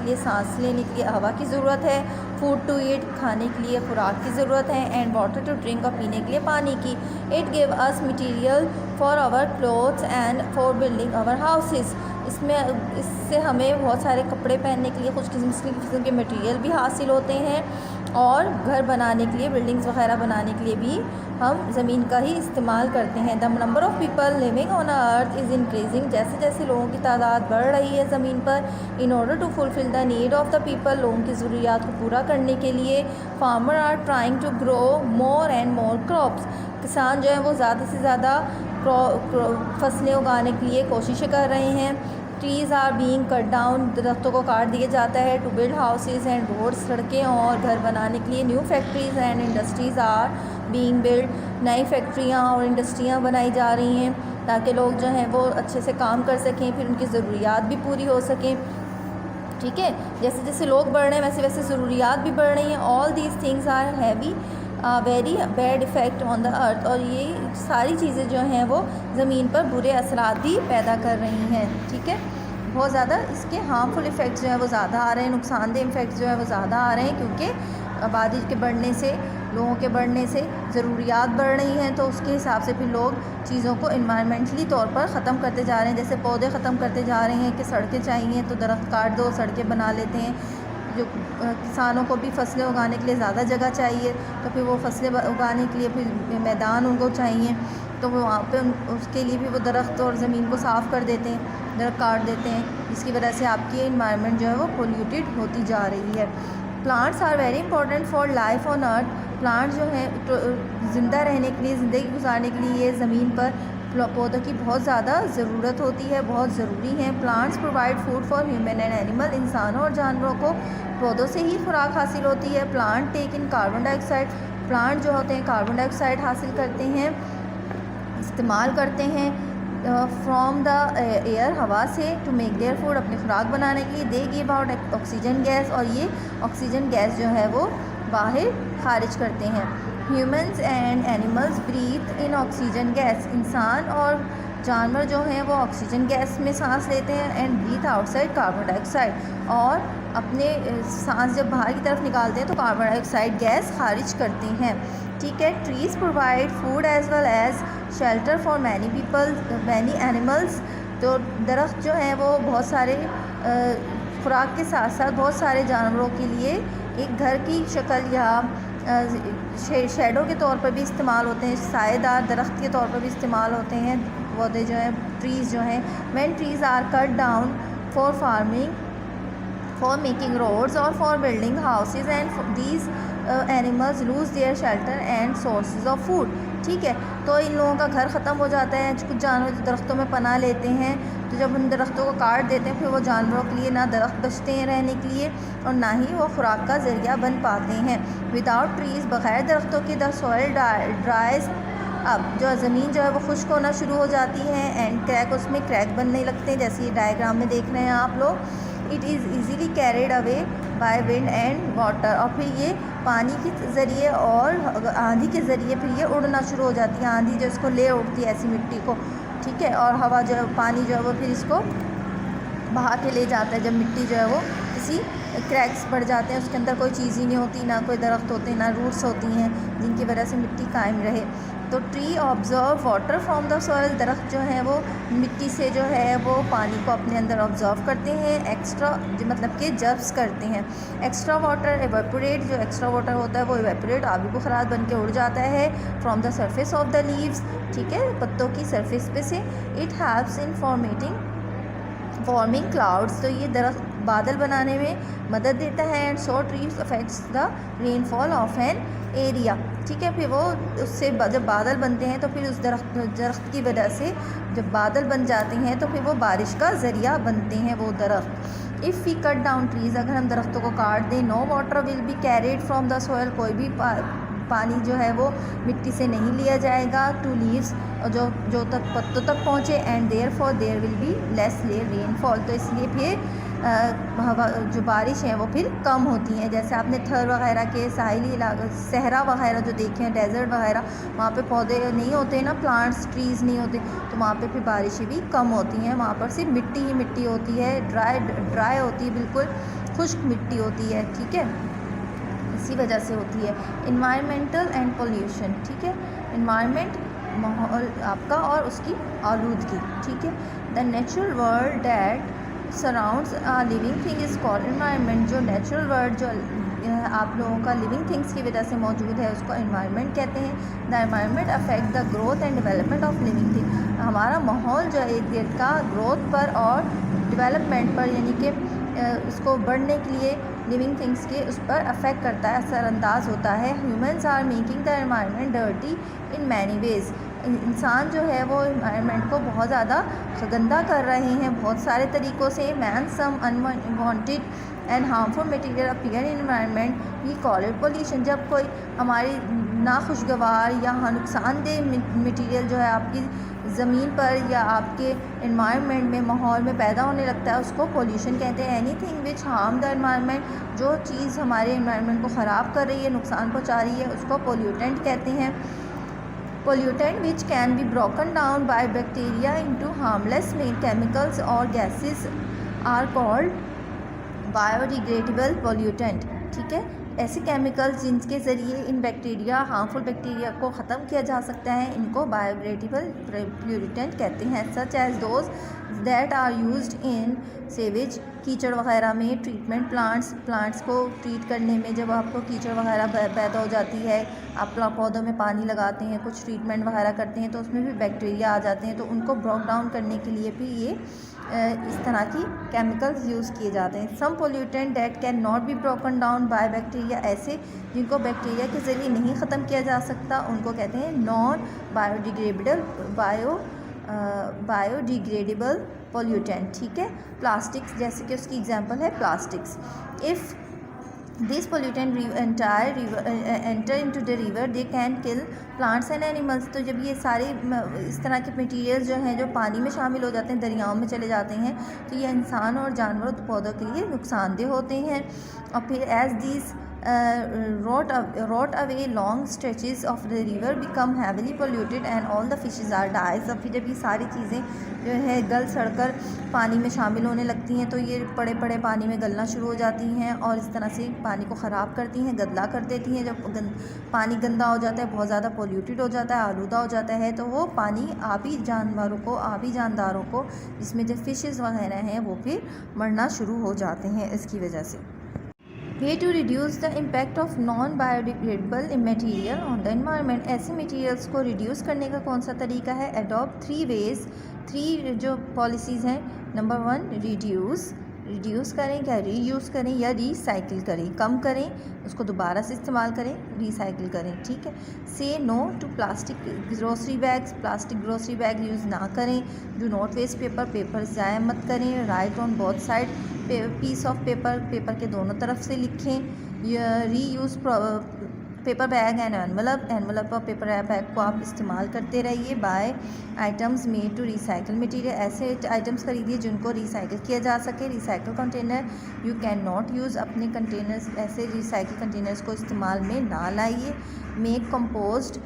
लिए, सांस लेने के लिए हवा की ज़रूरत है, फूड टू ईट खाने के लिए खुराक की ज़रूरत है, एंड वाटर टू ड्रिंक और पीने के लिए पानी की। It give us material for our clothes and for building our houses. इससे हमें बहुत सारे कपड़े पहनने के लिए कुछ किस्म के मटेरियल भी हासिल होते हैं, और घर बनाने के लिए, बिल्डिंग्स वगैरह बनाने के लिए भी हम ज़मीन का ही इस्तेमाल करते हैं। The number of people living on earth is increasing. जैसे जैसे लोगों की तादाद बढ़ रही है ज़मीन पर, in order to fulfil the need of the people, लोगों की ज़रूरियात को पूरा करने के लिए farmer are trying to grow more and more crops. किसान जो है वो ज़्यादा से ज़्यादा फसलें उगाने के लिए कोशिशें कर रहे हैं। Trees are being cut down, दरख्तों को काट दिया जाता है। To build houses and roads, सड़कें और घर बनाने के लिए। New factories and industries are being build, नई फैक्ट्रियाँ और इंडस्ट्रियाँ बनाई जा रही हैं ताकि लोग जो हैं वो अच्छे से काम कर सकें, फिर उनकी ज़रूरियात भी पूरी हो सकें। ठीक है, जैसे जैसे लोग बढ़ रहे हैं वैसे वैसे ज़रूरियात भी बढ़ रही हैं। All these things are heavy very bad effect on the earth, और ये सारी चीज़ें जो हैं वो ज़मीन पर बुरे असरात भी पैदा कर रही हैं। ठीक है, बहुत ज़्यादा इसके हार्मफुल इफ़ेक्ट्स जो है वो ज़्यादा आ रहे हैं, नुकसानदेह इफ़ेक्ट्स जो है वो ज़्यादा आ रहे हैं, क्योंकि आबादी के बढ़ने से, लोगों के बढ़ने से ज़रूरियात बढ़ रही हैं, तो उसके हिसाब से फिर लोग चीज़ों को इन्वायरमेंटली तौर पर ख़त्म करते जा रहे हैं। जैसे पौधे ख़त्म करते जा रहे हैं कि सड़कें चाहिए तो दरख्त काट दो, सड़कें बना लेते हैं। जो किसानों को भी फसलें उगाने के लिए ज़्यादा जगह चाहिए, तो फिर वो फसलें उगाने के लिए फिर मैदान उनको चाहिए, तो वो वहाँ पे उसके लिए भी वो दरख्त और ज़मीन को साफ़ कर देते हैं, दरख्त काट देते हैं, जिसकी वजह से आपकी इन्वायरमेंट जो है वो पोल्यूटेड होती जा रही है। Plants are very important for life on earth. Plant जो है ज़िंदा रहने के लिए, ज़िंदगी गुजारने के लिए ज़मीन पर पौधों की बहुत ज़्यादा ज़रूरत होती है, बहुत ज़रूरी हैं। Plants provide food for human and animal, इंसानों और जानवरों को पौधों से ही खुराक हासिल होती है। प्लांट टेक इन कार्बन डाइऑक्साइड, प्लांट जो होते हैं कार्बन डाइऑक्साइड हासिल करते हैं, इस्तेमाल करते हैं फ्रॉम द एयर, हवा से, टू मेक देयर फूड, अपनी खुराक बनाने के लिए। They give out oxygen gas, और ये ऑक्सीजन गैस जो है वो बाहर खारिज करते हैं। Humans and animals breathe in oxygen gas, इंसान और जानवर जो हैं वो ऑक्सीजन गैस में सांस लेते हैं, and breathe outside carbon dioxide, और अपने सांस जब बाहर की तरफ निकालते हैं तो कार्बन डाइऑक्साइड गैस खारिज करते हैं। ठीक है, trees provide food as well as shelter for many people many animals. तो दरख्त जो है वो बहुत सारे खुराक के साथ साथ बहुत सारे जानवरों के लिए एक घर की शक्ल या शेडो के तौर पर भी इस्तेमाल होते हैं, सायेदार दरख्त के तौर पर भी इस्तेमाल होते हैं पौधे जो हैं, ट्रीज़ जो हैं। When trees are cut down for farming, for making roads और for building houses, and these animals lose their shelter and sources of food. ठीक है, तो इन लोगों का घर ख़त्म हो जाता है। कुछ जानवर जो दरख्तों में पनाह लेते हैं, तो जब उन दरख्तों को काट देते हैं फिर वो जानवरों के लिए ना दरख्त बचते हैं रहने के लिए, और ना ही वो खुराक का ज़रिया बन पाते हैं। विदाउट ट्रीज़, बग़ैर दरख्तों के, द सॉइल ड्राइज। अब जो ज़मीन जो है वो खुश्क होना शुरू हो जाती है, एंड क्रैक, उसमें क्रैक बनने लगते हैं, जैसे ये डायग्राम में देख रहे हैं आप लोग। It is easily carried away by wind and water, और फिर ये पानी के ज़रिए और आंधी के ज़रिए फिर ये उड़ना शुरू हो जाती है। आंधी जो इसको ले उड़ती है ऐसी मिट्टी को, ठीक है, और हवा जो है, पानी जो है वो फिर इसको बहा के ले जाता है। जब मिट्टी जो है वो किसी क्रैक्स पड़ जाते हैं, उसके अंदर कोई चीज़ ही नहीं होती, ना कोई दरख्त होते हैं, ना रूट्स होती हैं जिनकी वजह से मिट्टी कायम रहे। तो tree observe water from the soil, दरख्त जो है वो मिट्टी से जो है वो पानी को अपने अंदर ऑब्जर्व करते हैं, एक्स्ट्रा मतलब कि जब्स करते हैं। एक्स्ट्रा वाटर एवेपोरेट, जो एक्स्ट्रा वाटर होता है वो एवेपोरेट, आबी बुखारात बन के उड़ जाता है from the surface of the leaves, ठीक है, पत्तों की सरफेस पे से। It helps in forming clouds, तो ये दरख्त बादल बनाने में मदद देता है। And so trees affects the rainfall of an area, ठीक है, फिर वो उससे जब बादल बनते हैं तो फिर उस दरख्त की वजह से जब बादल बन जाते हैं तो फिर वो बारिश का ज़रिया बनते हैं वो दरख्त। If we cut down trees, अगर हम दरख्तों को काट दें, no water will be carried from the soil, कोई भी पानी जो है वो मिट्टी से नहीं लिया जाएगा टू लीव्स, और जो तक पत्तों तक पहुँचे, and therefore there will be less rainfall, तो इसलिए फिर हवा जो बारिश है वो फिर कम होती हैं। जैसे आपने थर वगैरह के साहिली इलाका, सहरा वगैरह जो देखे हैं, डेजर्ट वगैरह, वहाँ पे पौधे नहीं होते ना, प्लांट्स ट्रीज़ नहीं होते, तो वहाँ पे फिर बारिशें भी कम होती हैं। वहाँ पर सिर्फ मिट्टी ही मिट्टी होती है, ड्राई होती है, बिल्कुल खुश्क मिट्टी होती है, ठीक है, इसी वजह से होती है। इन्वायरमेंटल एंड पोल्यूशन, ठीक है, इन्वायरमेंट माहौल आपका और उसकी आलूदगी, ठीक है। The natural world that surrounds a living thing is called environment. जो नेचुरल वर्ल्ड जो आप लोगों का लिविंग थिंग्स की वजह से मौजूद है उसको इन्वायरमेंट कहते हैं। The environment affect the growth and development of living thing. हमारा माहौल जो है इर्द गिर्द का ग्रोथ पर और डेवलपमेंट पर, यानी कि उसको बढ़ने के लिए लिविंग थिंग्स के उस पर अफेक्ट करता है, असरअंदाज होता है। Humans are making the environment dirty in many ways. इंसान जो है वो एनवायरनमेंट को बहुत ज़्यादा गंदा कर रहे हैं बहुत सारे तरीक़ों से। Man some unwanted and harmful material appear in environment we call it pollution. जब कोई हमारी नाखुशगवार या नुकसानदेह मटीरियल जो है आपकी ज़मीन पर या आपके इन्वायरमेंट में, माहौल में पैदा होने लगता है, उसको पोल्यूशन कहते हैं। Anything which harm the environment, जो चीज़ हमारे एनवायरनमेंट को ख़राब कर रही है, नुकसान पहुँचा रही है, उसको पोल्यूटेंट कहते हैं। Pollutant which can be broken down by bacteria into harmless chemicals और gases are called biodegradable pollutant, ठीक है। ऐसे केमिकल्स जिनके ज़रिए इन बैक्टीरिया, हार्मफुल बैक्टीरिया को ख़त्म किया जा सकता है, इनको बायोडिग्रेडेबल पोल्यूटेंट कहते हैं। Such as those that are used in sewage, कीचड़ वगैरह में, ट्रीटमेंट प्लांट्स को ट्रीट करने में, जब आपको कीचड़ वगैरह पैदा हो जाती है, आप पौधों में पानी लगाते हैं, कुछ ट्रीटमेंट वगैरह करते हैं, तो उसमें भी बैक्टीरिया आ जाते हैं, तो उनको ब्रोक डाउन करने के लिए भी ये इस तरह की केमिकल्स यूज़ किए जाते हैं। Some pollutant that can not be broken down by bacteria, ऐसे जिनको बैक्टीरिया के ज़रिए नहीं ख़त्म किया जा सकता, उनको कहते हैं नॉन बायोडिग्रेडेबल पोल्यूटेंट, ठीक है। प्लास्टिक्स, जैसे कि उसकी एग्जांपल है plastics. If this pollutant enter into the river they can kill plants and animals. तो जब ये सारे इस तरह के मटीरियल जो हैं जो पानी में शामिल हो जाते हैं, दरियाओं में चले जाते हैं, तो ये इंसान और जानवरों पौधों के लिए नुकसानदेह होते हैं। और फिर as this rot away long stretches of the river become heavily polluted and all the fishes are dies। अब फिर जब ये सारी चीज़ें जो है गल सड़कर पानी में शामिल होने लगती हैं, तो ये पड़े पानी में गलना शुरू हो जाती हैं और इस तरह से पानी को ख़राब करती हैं, गदला कर देती हैं। जब पानी गंदा हो जाता है, बहुत ज़्यादा पोल्यूटेड हो जाता है, आलूदा हो जाता है, तो वो पानी आबी जानदारों को, जिसमें जो फिशेस वगैरह हैं, वो फिर मरना शुरू हो जाते हैं इसकी वजह से। Way to reduce the impact of non biodegradable material on the environment. ऐसे मटीरियल्स को रिड्यूस करने का कौन सा तरीका है? अडॉप्ट 3 वेज़, 3 जो पॉलिसीज़ हैं। नंबर 1 रिड्यूस करें, क्या रीयूज़ करें या रिसाइकिल करें, कम करें, उसको दोबारा से इस्तेमाल करें, रिसाइकिल करें, ठीक है। Say no to plastic grocery bag use ना करें। डू नॉट वेस्ट पेपर ज़ाया मत करें। Write on both side piece of paper के दोनों तरफ से लिखें। Reuse paper bag and envelope और पेपर बैग को आप इस्तेमाल करते रहिए। Buy items made to recycle material, ऐसे आइटम्स खरीदिए जिनको रिसाइकिल किया जा सके। Recycle container you can not use, अपने कंटेनर्स, ऐसे रिसाइकिल कंटेनर्स को इस्तेमाल में ना लाइए। Make compost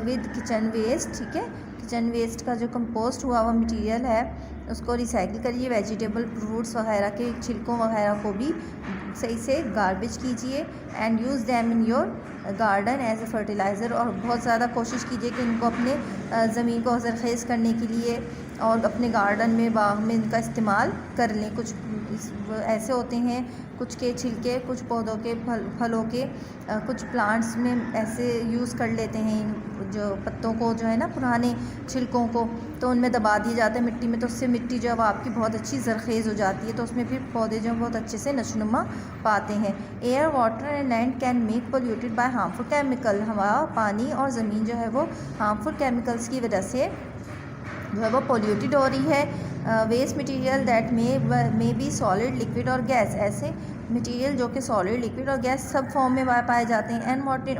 with kitchen waste, ठीक है। किचन वेस्ट का जो कंपोस्ट हुआ हुआ मटीरियल है उसको रिसाइकिल करिए। वेजिटेबल फ्रूट्स वगैरह के छिलकों वगैरह को भी सही से गार्बेज कीजिए and use them in your garden as a fertiliser. और बहुत ज़्यादा कोशिश कीजिए कि इनको अपने ज़मीन को ज़रख़ेज़ करने के लिए और अपने गार्डन में, बाग में इनका इस्तेमाल कर लें। कुछ ऐसे होते हैं, कुछ के छिलके, कुछ पौधों के फलों के, कुछ प्लांट्स में ऐसे यूज़ कर लेते हैं इन जो पत्तों को, जो है ना, पुराने छिलकों को, तो उनमें दबा दिया जाता है मिट्टी में, तो उससे मिट्टी जो है आपकी बहुत अच्छी ज़रख़ेज़ हो जाती है, तो उसमें फिर पौधे जो बहुत अच्छे से नशोनुमा पाते हैं। Air, water and land can make polluted by harmful chemical. हवा, पानी और ज़मीन जो है वो हार्मफुल केमिकल्स की वजह से जो है वो पोल्यूटेड हो रही है। Waste material that may be solid, liquid और गैस, ऐसे मटेरियल जो कि सॉलिड, लिक्विड और गैस सब फॉर्म में पाए जाते हैं।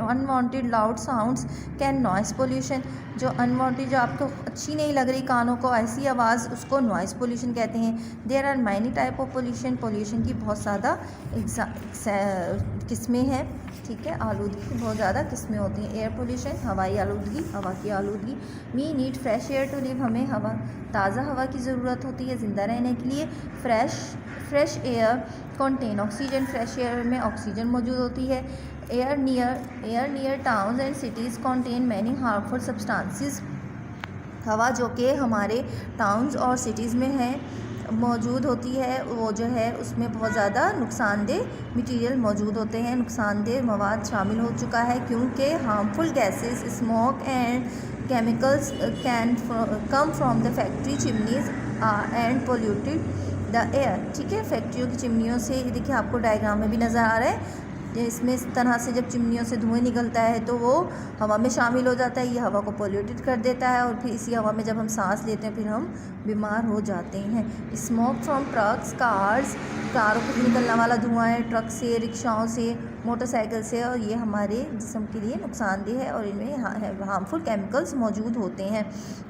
Unwanted loud sounds can noise pollution, जो अनवांटेड जो आपको अच्छी नहीं लग रही कानों को ऐसी आवाज़, उसको नॉइस पोल्यूशन कहते हैं। There are many type of pollution, pollution की बहुत ज़्यादा किस्में हैं, ठीक है। आलूदगी की बहुत ज़्यादा किस्में होती हैं। एयर पोल्यूशन, हवाई आलूदगी, हवा की आलूदगी। We need fresh air to live, हमें ताज़ा हवा की ज़रूरत होती है ज़िंदा रहने के लिए। Fresh air contain oxygen, fresh air में ऑक्सीजन मौजूद होती है। Air near towns and cities contain many harmful substances, हवा जो कि हमारे टाउन्स और सिटीज़ में है मौजूद होती है, वो जो है उसमें बहुत ज़्यादा नुकसानदेह मटेरियल मौजूद होते हैं, नुकसानदेह मवाद शामिल हो चुका है, क्योंकि harmful gases, smoke and chemicals can come from the factory chimneys and polluted the air, ठीक है। फैक्ट्रियों की चिमनियों से, देखिए आपको डायग्राम में भी नज़र आ रहा है, इसमें इस तरह से जब चिमनियों से धुएं निकलता है तो वो हवा में शामिल हो जाता है, ये हवा को पोल्यूटेड कर देता है और फिर इसी हवा में जब हम सांस लेते हैं फिर हम बीमार हो जाते हैं। स्मोक फ्रॉम ट्रक्स, कारों से निकलने वाला धुआं है, ट्रक से, रिक्शाओं से, मोटरसाइकिल से, और ये हमारे जिस्म के लिए नुकसानदेह है और इनमें हार्मफुल केमिकल्स मौजूद होते हैं।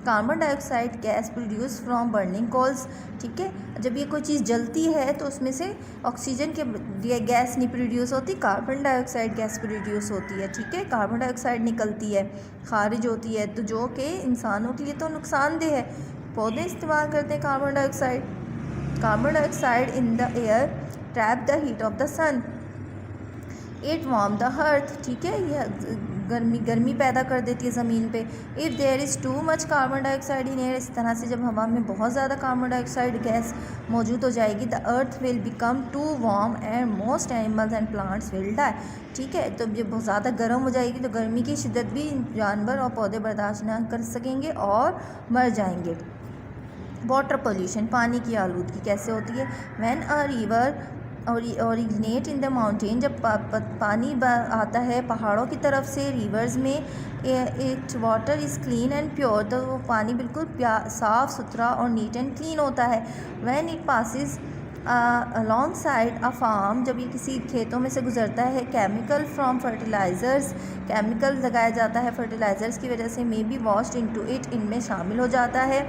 Carbon dioxide gas produce from burning coals, ठीक है। जब ये कोई चीज़ जलती है तो उसमें से ऑक्सीजन के गैस नहीं प्रोड्यूस होती, कार्बन डाइऑक्साइड गैस प्रोड्यूस होती है, ठीक है। कार्बन डाइऑक्साइड निकलती है, खारिज होती है, तो जो कि इंसानों के लिए तो नुकसानदेह है। पौधे इस्तेमाल करते हैं carbon dioxide in the air trap the heat of the sun, it warm the earth, ठीक है। यह गर्मी पैदा कर देती है ज़मीन पे। If there is too much carbon dioxide in air, इस तरह से जब हवा में बहुत ज़्यादा कार्बन डाइऑक्साइड गैस मौजूद हो जाएगी, the earth will become too warm and most animals and plants will die, ठीक है। तो जब बहुत ज़्यादा गर्म हो जाएगी तो गर्मी की शिद्दत भी जानवर और पौधे बर्दाश्त न कर सकेंगे और मर जाएंगे। वाटर पोल्यूशन, पानी की आलूदगी कैसे होती है। When a river originate in the mountain, जब पानी आता है पहाड़ों की तरफ से रिवर्स में, it water is clean and pure, तो वो पानी बिल्कुल साफ़ सुथरा और नीट एंड क्लीन होता है। When it passes alongside a farm, जब ये किसी खेतों में से गुजरता है, केमिकल फ्रॉम फर्टिलाइज़र्स, केमिकल लगाया जाता है फर्टिलाइज़र्स की वजह से, may be washed into it, इनमें शामिल हो जाता है।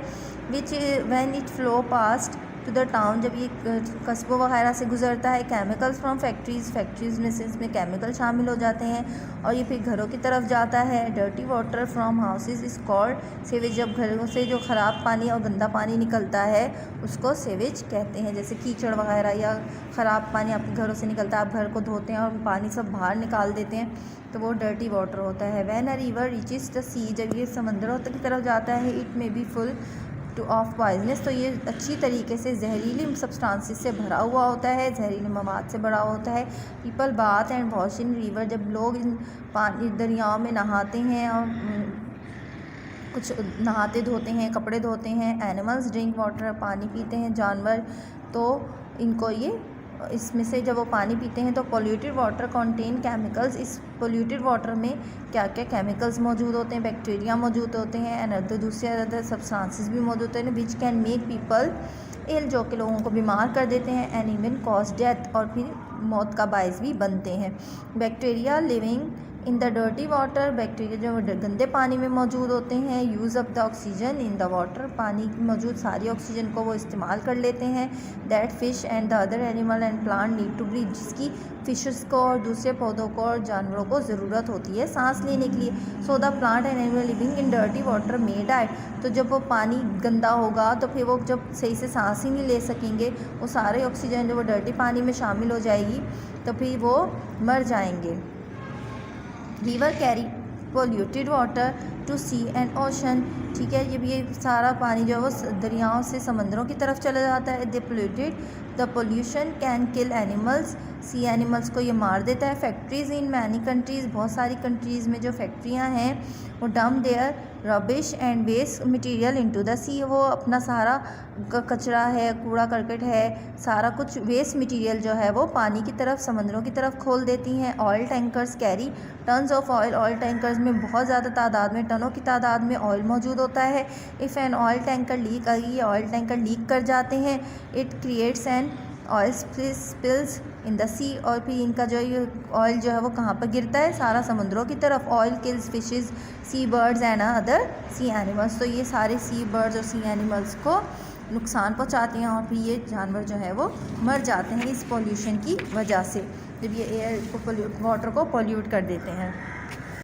Which when it flow past to the town, जब ये कस्बों वगैरह से गुजरता है, केमिकल्स फ्रॉम फैक्ट्रीज़ में से इसमें केमिकल शामिल हो जाते हैं और ये फिर घरों की तरफ जाता है। Dirty water from houses is called sewage, जब घरों से जो ख़राब पानी और गंदा पानी निकलता है उसको सीवेज कहते हैं। जैसे कीचड़ वगैरह या ख़राब पानी आपके घरों से निकलता है, आप घर को धोते हैं और पानी सब बाहर निकाल देते हैं, तो वो डर्टी वाटर होता है। When a river reaches the sea, जब ये समंदरों की तरफ जाता है, it may be full of poisonous, तो ये अच्छी तरीके से जहरीली सब्सटेंसेस से भरा हुआ होता है, जहरीले मवाद से भरा होता है। People bath and wash in river, जब लोग इन पानी दरियाओं में नहाते हैं और कुछ नहाते धोते हैं, कपड़े धोते हैं। एनिमल्स ड्रिंक वाटर, पानी पीते हैं जानवर, तो इनको ये इसमें से जब वो पानी पीते हैं तो पोल्यूटेड वाटर कंटेन केमिकल्स, इस पोल्यूटेड वाटर में क्या क्या केमिकल्स मौजूद होते हैं, बैक्टीरिया मौजूद होते हैं एंड अदर दूसरे अदर सब्सटेंसेस भी मौजूद होते हैं, विच कैन मेक पीपल इल, जो कि लोगों को बीमार कर देते हैं, एंड इवन कॉज डेथ, और फिर मौत का बायस भी बनते हैं। Bacteria living in the dirty water, bacteria जो गंदे पानी में मौजूद होते हैं। Use up the oxygen in the water, पानी में मौजूद सारी ऑक्सीजन को वो इस्तेमाल कर लेते हैं। That fish and the other animal and plant need to breathe, जिसकी फिशेस को और दूसरे पौधों को और जानवरों को ज़रूरत होती है सांस लेने के लिए। So the plant and animal living in dirty water may die, तो जब वो पानी गंदा होगा तो फिर वो जब सही से सांस ही नहीं ले सकेंगे, वो सारे ऑक्सीजन जो वो डर्टी पानी में शामिल हो जाएगी तो फिर वो मर जाएंगे। River carry polluted water to sea and ocean, ठीक है। ये सारा पानी जो है वो दरियाओं से समंदरों की तरफ चला जाता है। The pollution can kill animals, sea animals को ये मार देता है। फैक्ट्रीज़ इन मैनी कंट्रीज़, बहुत सारी कंट्रीज़ में जो फैक्ट्रियाँ हैं वो dump their rubbish and waste material into the sea, वो अपना सारा कचरा है, कूड़ा करकट है, सारा कुछ वेस्ट मटेरियल जो है वो पानी की तरफ, समंदरों की तरफ खोल देती हैं। Oil tankers carry tons of oil, oil tankers में बहुत ज़्यादा तादाद में, टनों की तादाद में ऑयल मौजूद होता है। If an oil tanker leak, अगर ये ऑयल टैंकर लीक कर जाते हैं, it creates an oil spills in the sea, और फिर इनका जो ये ऑयल जो है वो कहाँ पर गिरता है, सारा समुद्रों की तरफ। Oil kills fishes, sea birds and other sea animals, तो ये सारे सी बर्ड्स और सी एनिमल्स को नुकसान पहुंचाते हैं और फिर ये जानवर जो है वो मर जाते हैं इस पॉल्यूशन की वजह से, जब ये एयर को वाटर को पॉल्यूट कर देते हैं।